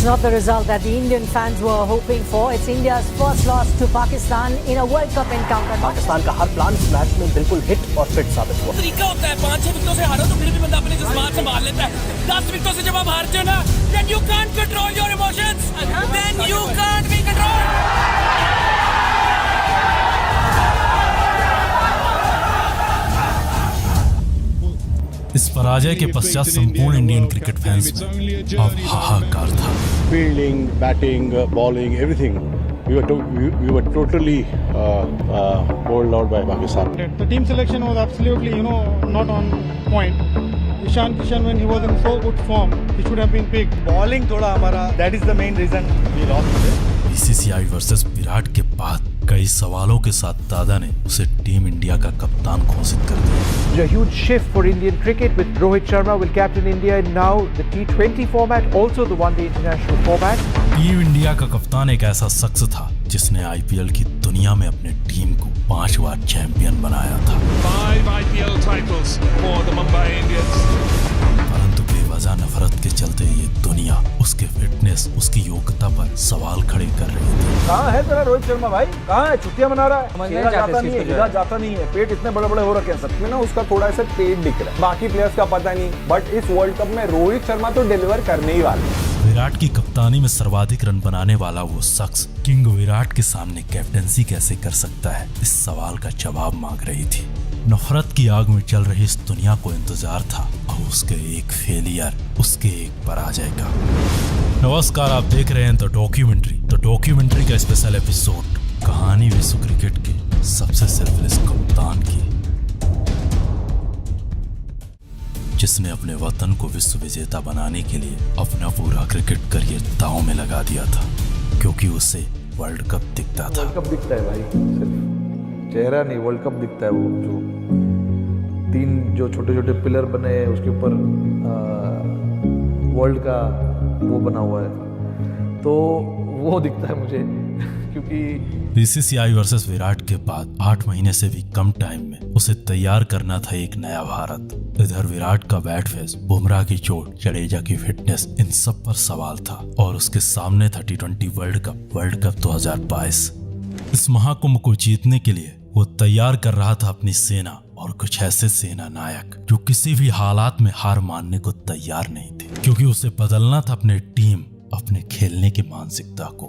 not the result that the Indian fans were hoping for. It's India's first loss to Pakistan in a World Cup encounter. Pakistan का हर plan इस match में बिल्कुल hit और fit साबित हुआ। तरीका होता है 5-6 विकेटों से हारो तो फिर भी बंदा अपने जज्बात संभाल लेता है। 10 विकेटों से जब आप हारते हो ना, then you can't control your emotions. Then you can't be controlled. इस पराजय के पश्चात संपूर्ण इंडियन क्रिकेट फैंस में अब हाहाकार था। Fielding, batting, bowling, everything. We were totally bowled out by Pakistan. The team selection was absolutely, not on point. Ishan Kishan, when he was in so good form, he should have been picked. Bowling थोड़ा हमारा, that is the main reason we lost today. BCCI versus Virat के बाद कई सवालों के साथ दादा ने उसे टीम इंडिया का कप्तान घोषित कर दिया। A huge shift for Indian cricket with Rohit Sharma will captain India in now the T20 format, also the one-day international format. Team India का कप्तान एक ऐसा शख्स था जिसने आईपीएल की दुनिया में अपने टीम को 5 बार चैंपियन बनाया था। 5 IPL titles for the Mumbai Indians. परंतु बेवजह नफरत के चलते ये दुनिया उसके फिटनेस, उसकी योग्यता पर सवाल खड़े कर रही थी। कहाँ है तेरा रोहित शर्मा भाई? कहाँ है? छुट्टियां मना रहा है। खेला जाता नहीं है, खेला जाता नहीं है। पेट इतने बड़े बड़े हो रखे हैं सब में ना, उसका थोड़ा सा पेट दिख रहा है। बाकी प्लेयर्स का पता नहीं, बट इस वर्ल्ड कप में रोहित शर्मा तो डिलीवर करने ही वाले हैं। विराट की कप्तानी में सर्वाधिक रन बनाने वाला वो शख्स किंग विराट के सामने कैप्टेंसी कैसे कर सकता है, इस सवाल का जवाब मांग रही थी। नफरत की आग में चल रही इस दुनिया को इंतजार था और उसके एक फेलियर, उसके एक पराजय का। नमस्कार, आप देख रहे हैं द डॉक्यूमेंट्री का स्पेशल एपिसोड, कहानी विश्व क्रिकेट के सबसे सेल्फलेस कप्तान की, जिसने अपने वतन को विश्व विजेता बनाने के लिए अपना पूरा क्रिकेट करियर दांव में लगा दिया था, क्योंकि उसे वर्ल्ड कप दिखता था। वर्ल्ड कप दिखता है भाई, सिर्फ चेहरा नहीं, वर्ल्ड कप दिखता है। वो जो 3 जो छोटे छोटे पिलर बने हैं उसके ऊपर वर्ल्ड का वो बना हुआ है, तो वो दिखता है मुझे। क्योंकि बीसीसीआई वर्सेस विराट के बाद 8 महीने से भी कम टाइम में उसे तैयार करना था एक नया भारत। इधर विराट का बैट फेस, बुमराह की चोट, जडेजा की फिटनेस, इन सब पर सवाल था और उसके सामने था T20 वर्ल्ड कप 2022। इस महाकुंभ को जीतने के लिए वो तैयार कर रहा था अपनी सेना, और कुछ ऐसे सेना नायक जो किसी भी हालात में हार मानने को तैयार नहीं थे, क्योंकि उसे बदलना था अपने टीम, अपने खेलने की मानसिकता को।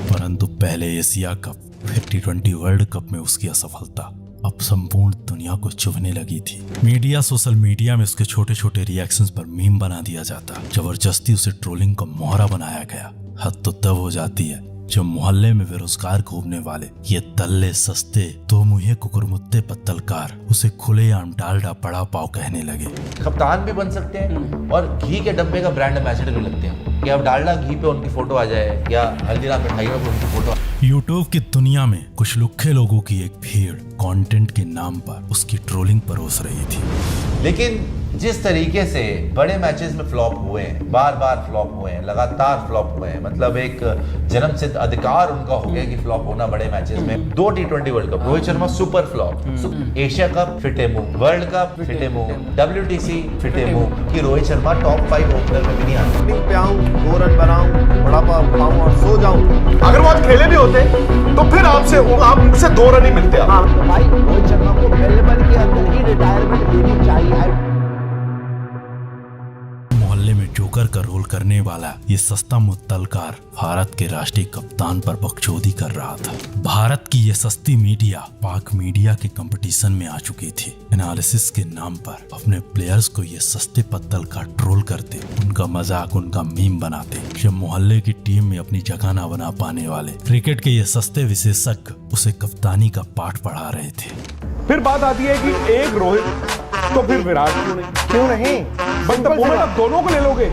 परंतु पहले एशिया कप, फिर T20 वर्ल्ड कप में उसकी असफलता अब संपूर्ण दुनिया को चुभने लगी थी। सोशल मीडिया में उसके छोटे छोटे रिएक्शंस पर मीम बना दिया जाता, जबरदस्ती उसे ट्रोलिंग का मोहरा बनाया गया। हद तो तब हो जाती है जब मोहल्ले में बेरोजगार घूमने वाले ये तल्ले सस्ते 2 मुहे कुकुरमुत्ते पत्तलकार उसे खुलेआम डालडा पड़ा पाव कहने लगे। कप्तान भी बन सकते हैं और घी के डब्बे का ब्रांड एम्बेसडर भी लगते हैं, कि अब डालडा घी पे उनकी फोटो आ जाए या हल्दीराम मिठाइयों पे उनकी फोटो। यूट्यूब की दुनिया में कुछ लुक्खे लोगों की एक भीड़ कंटेंट के नाम पर उसकी ट्रोलिंग परोस रही थी। लेकिन जिस तरीके से बड़े मैचेस में फ्लॉप हुए हैं, बार बार फ्लॉप हुए हैं, लगातार फ्लॉप हुए हैं, मतलब एक जन्मसिद्ध अधिकार उनका हो गया कि फ्लॉप होना बड़े मैचेस में। 2 T20 world cup, Rohit Sharma super flop, Asia cup फिटे मुंह, वर्ल्ड कप फिटे मुंह, WTC फिटे मुंह, कि रोहित शर्मा टॉप 5 ओपनर में भी नहीं आता। पे आऊं, 2 रन बनाऊं, बड़ा पाव खाऊं और सो जाऊं। अगर वो आज खेले भी होते तो फिर आप मुझसे 2 रन ही मिलते। भाई रोहित शर्मा को मेलबर्न के अंदर ही रिटायरमेंट लेनी चाहिए। मोहल्ले में जोकर का रोल करने वाला ये सस्ता मुत्तलकार भारत के राष्ट्रीय कप्तान पर बकचोदी कर रहा था। भारत की ये सस्ती मीडिया पाक मीडिया के कंपटीशन में आ चुकी थी। एनालिसिस के नाम पर अपने प्लेयर्स को ये सस्ते पत्तलकार ट्रोल करते, उनका मजाक, उनका मीम बनाते, जब मोहल्ले की टीम में अपनी जगह न बना पाने वाले क्रिकेट के ये सस्ते विशेषज्ञ उसे कप्तानी का पाठ पढ़ा रहे थे। फिर बात आती है कि एक रोहित तो फिर विराट क्यों नहीं? बट आप दोनों को ले लोगे,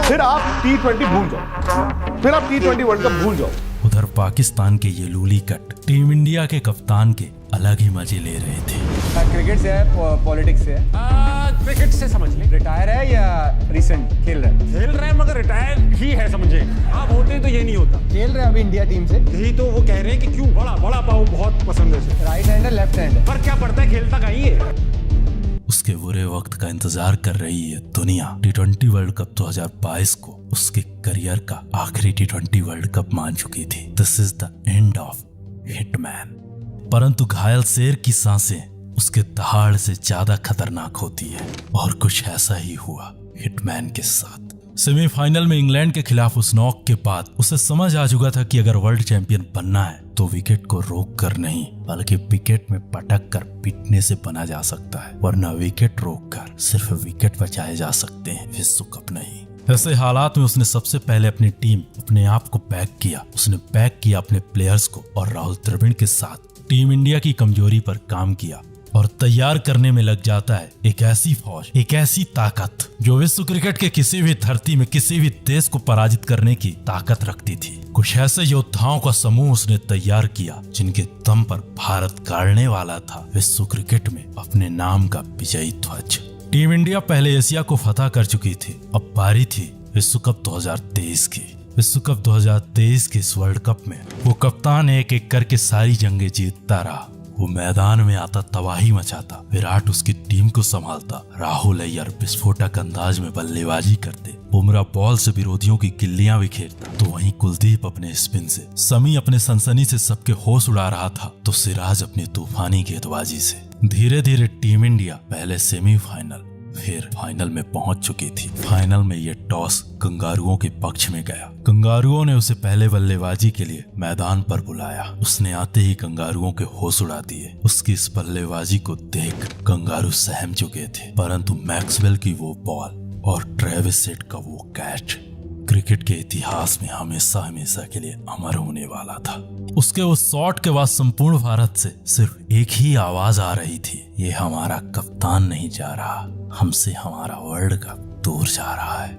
फिर आप T20 भूल जाओ, फिर आप T20 वर्ल्ड कप भूल जाओ। उधर पाकिस्तान के ये लूली कट टीम इंडिया के कप्तान के अलग ही मजे ले रहे थे। क्रिकेट से है, पॉलिटिक्स से है? क्रिकेट से समझ ले, रिटायर है या रिसेंट खेल रहे हैं? मगर रिटायर ही है समझे। आप होते तो ये नहीं होता। खेल रहे हैं अभी इंडिया टीम से। यही तो वो कह रहे हैं कि क्यों बड़ा पाव बहुत पसंद है। राइट हैंड है, लेफ्ट हैंड है, पर क्या पड़ता है, खेलता कहीं है। उसके बुरे वक्त का इंतजार कर रही है दुनिया T20 वर्ल्ड कप 2022 को उसके करियर का आखिरी T20 वर्ल्ड कप मान चुकी थी। This is the end of hitman. परंतु घायल शेर की सांसें उसके दहाड़ से ज्यादा खतरनाक होती है और कुछ ऐसा ही हुआ हिटमैन के साथ। सेमीफाइनल में इंग्लैंड के खिलाफ उस नॉक के बाद उसे समझ आ चुका था कि अगर वर्ल्ड चैंपियन बनना है तो विकेट को रोक कर नहीं बल्कि विकेट में पटक कर पीटने से बना जा सकता है, वरना विकेट रोक कर सिर्फ विकेट बचाए जा सकते हैं, विश्व कप नहीं। ऐसे हालात में उसने सबसे पहले अपनी टीम अपने आप को पैक किया। उसने पैक किया अपने प्लेयर्स को और राहुल द्रविड़ के साथ टीम इंडिया की कमजोरी पर काम किया और तैयार करने में लग जाता है एक ऐसी फौज, एक ऐसी ताकत जो विश्व क्रिकेट के किसी भी धरती में किसी भी देश को पराजित करने की ताकत रखती थी। कुछ ऐसे योद्धाओं का समूह उसने तैयार किया जिनके दम पर भारत गाड़ने वाला था विश्व क्रिकेट में अपने नाम का विजयी ध्वज। टीम इंडिया पहले एशिया को फतह कर चुकी थी, अब बारी थी विश्व कप 2023 की। विश्व कप 2023 के इस वर्ल्ड कप में वो कप्तान एक एक करके सारी जंगें जीतता रहा। वो मैदान में आता तबाही मचाता, विराट उसकी टीम को संभालता, राहुल अय्यर विस्फोटक अंदाज में बल्लेबाजी करते, बुमराह बॉल से विरोधियों की गिल्लियां बिखेरता, तो वहीं कुलदीप अपने स्पिन से, समी अपने सनसनी से सबके होश उड़ा रहा था, तो सिराज अपनी तूफानी गेंदबाजी से। धीरे धीरे टीम इंडिया पहले सेमीफाइनल फिर फाइनल में पहुंच चुकी थी। फाइनल में ये टॉस कंगारुओं के पक्ष में गया। कंगारुओं ने उसे पहले बल्लेबाजी के लिए मैदान पर बुलाया। उसने आते ही कंगारुओं के होश उड़ा दिए। उसकी इस बल्लेबाजी को देख कंगारू सहम चुके थे, परंतु मैक्सवेल की वो बॉल और ट्रेविस हेड का वो कैच क्रिकेट के इतिहास में हमेशा हमेशा के लिए अमर होने वाला था। उसके उस शॉट के बाद संपूर्ण भारत से सिर्फ एक ही आवाज आ रही थी, ये हमारा कप्तान नहीं जा रहा, हमसे हमारा वर्ल्ड कप दूर जा रहा है।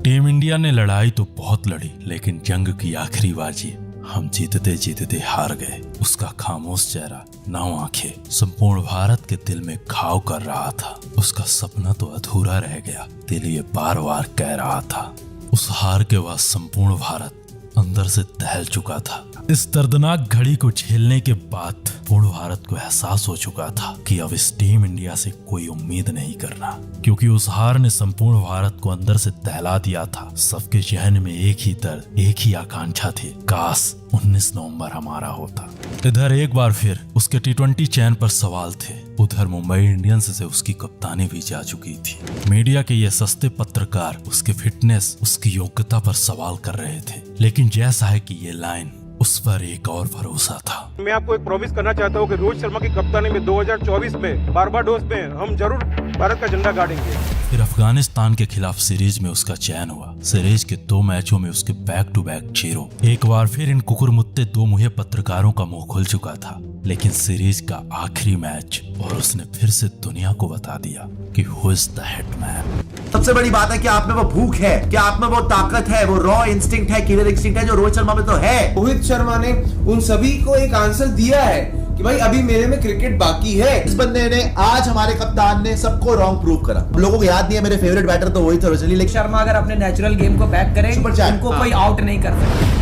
टीम इंडिया ने लड़ाई तो बहुत लड़ी, लेकिन जंग की आखिरी बाजी हम जीतते जीतते हार गए। उसका खामोश चेहरा, नौ आंखें संपूर्ण भारत के दिल में घाव कर रहा था। उसका सपना तो अधूरा रह गया, दिल ये बार बार कह रहा था। उस हार के बाद संपूर्ण भारत अंदर से दहल चुका था। इस दर्दनाक घड़ी को झेलने के बाद पूर्ण भारत को एहसास हो चुका था कि अब इस टीम इंडिया से कोई उम्मीद नहीं करना, क्योंकि उस हार ने संपूर्ण भारत को अंदर से दहला दिया था। सबके जहन में एक ही दर्द, एक ही आकांक्षा थी, काश 19 नवंबर हमारा होता। इधर एक बार फिर उसके T20 चयन पर सवाल थे, उधर मुंबई इंडियंस से उसकी कप्तानी भी जा चुकी थी। मीडिया के ये सस्ते पत्रकार उसके फिटनेस, उसकी योग्यता पर सवाल कर रहे थे, लेकिन जैसा है कि ये लाइन, उस पर एक और भरोसा था। मैं आपको एक प्रॉमिस करना चाहता हूँ कि रोहित शर्मा की कप्तानी में 2024 में बारबाडोस में हम जरूर भारत का झंडा गाड़ेंगे। फिर अफगानिस्तान के खिलाफ सीरीज में उसका चयन हुआ। सीरीज के 2 मैचों में उसके बैक टू बैक 0। एक बार फिर इन कुकुरमुत्ते 2 मुहे पत्रकारों का मुंह खुल चुका था, लेकिन सीरीज का आखिरी मैच और उसने फिर से दुनिया को बता दिया कि हु इज द हिटमैन। सबसे बड़ी बात है कि आप में वो भूख है, कि आप में वो ताकत है, वो रॉ इंस्टिंक्ट है, किलर इंस्टिंक्ट है जो रोहित शर्मा में तो है। रोहित शर्मा ने उन सभी को एक आंसर दिया है कि भाई अभी मेरे में क्रिकेट बाकी है। इस बंदे ने, आज हमारे कप्तान ने सबको रॉन्ग प्रूव करा। लोगों को याद नहीं है मेरे फेवरेट बैटर तो वही थे ओरिजिनली, लेकिन शर्मा अगर अपने नेचुरल गेम को बैक करे उनको कोई आउट नहीं कर सकता।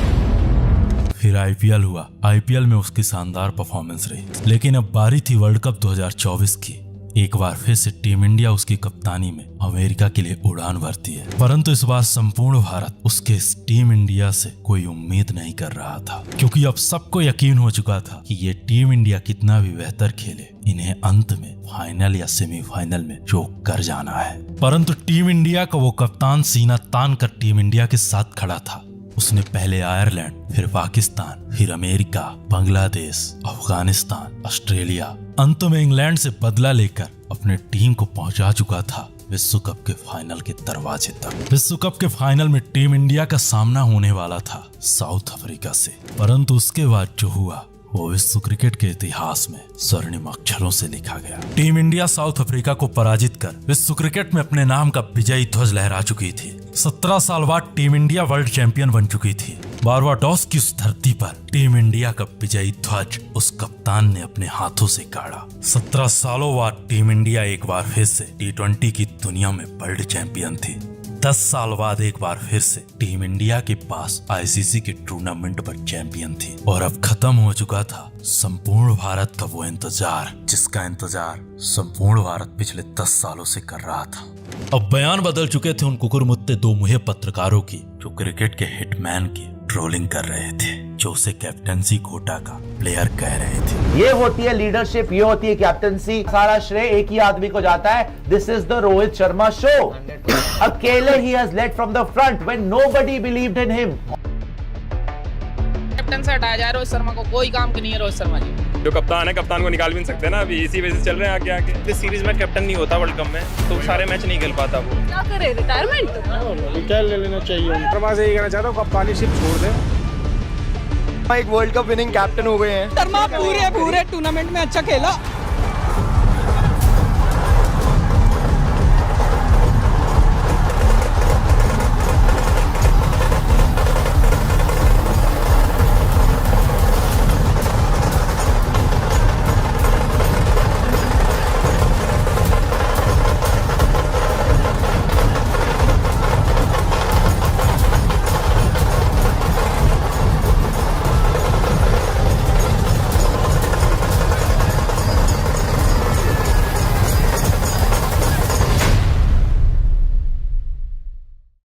फिर आईपीएल हुआ। आईपीएल में उसकी शानदार परफॉर्मेंस रही, लेकिन अब बारी थी वर्ल्ड कप 2024 की। एक बार फिर से टीम इंडिया उसकी कप्तानी में अमेरिका के लिए उड़ान भरती है, परंतु इस बार संपूर्ण भारत उसके इस टीम इंडिया से कोई उम्मीद नहीं कर रहा था, क्योंकि अब सबको यकीन हो चुका था कि ये टीम इंडिया कितना भी बेहतर खेले, इन्हें अंत में फाइनल या सेमीफाइनल में चोक कर जाना है। परंतु टीम इंडिया का वो कप्तान सीना तान कर टीम इंडिया के साथ खड़ा था। उसने पहले आयरलैंड, फिर पाकिस्तान, फिर अमेरिका, बांग्लादेश, अफगानिस्तान, ऑस्ट्रेलिया, अंत में इंग्लैंड से बदला लेकर अपने टीम को पहुंचा चुका था विश्व कप के फाइनल के दरवाजे तक। विश्व कप के फाइनल में टीम इंडिया का सामना होने वाला था साउथ अफ्रीका से, परंतु उसके बाद जो हुआ वो विश्व क्रिकेट के इतिहास में स्वर्णिम अक्षरों से लिखा गया। टीम इंडिया साउथ अफ्रीका को पराजित कर विश्व क्रिकेट में अपने नाम का विजयी ध्वज लहरा चुकी थी। 17 साल बाद टीम इंडिया वर्ल्ड चैंपियन बन चुकी थी। बारबाडोस की उस धरती पर टीम इंडिया का विजयी ध्वज उस कप्तान ने अपने हाथों से गाड़ा। 17 सालों बाद टीम इंडिया एक बार फिर से T20 की दुनिया में वर्ल्ड चैंपियन थी। 10 साल बाद एक बार फिर से टीम इंडिया के पास आईसीसी के टूर्नामेंट पर चैंपियन थी और अब खत्म हो चुका था संपूर्ण भारत का वो इंतजार, जिसका इंतजार संपूर्ण भारत पिछले 10 सालों से कर रहा था। अब बयान बदल चुके थे उन कुकुरमुत्ते दो मुहे पत्रकारों की जो क्रिकेट के हिटमैन की ट्रोलिंग कर रहे थे, जो उसे कैप्टनसी कोटा का प्लेयर कह रहे थे। ये होती है लीडरशिप, ये होती है कैप्टनसी। सारा श्रेय एक ही आदमी को जाता है। This is the Rohit Sharma show. अकेले ही has led from the front when nobody believed in him. Captain से हटाया जाए रोहित शर्मा को, कोई काम की नहीं है रोहित शर्मा जी। जो कप्तान है, कप्तान को निकाल भी नहीं सकते ना, अभी इसी वजह से चल रहे हैं आगे आगे। इस सीरीज में कैप्टन नहीं होता वर्ल्ड कप में तो सारे मैच नहीं खेल पाता वो। क्या करे, रिटायरमेंट? रिटायर ले लेना चाहिए। शर्मा से यही कहना चाहता हूँ कप्तानी सिर्फ छोड़ दे। एक वर्ल्ड कप विनिंग कैप्टन हो गए हैं। शर्मा पूरे टूर्नामेंट में अच्छा खेला।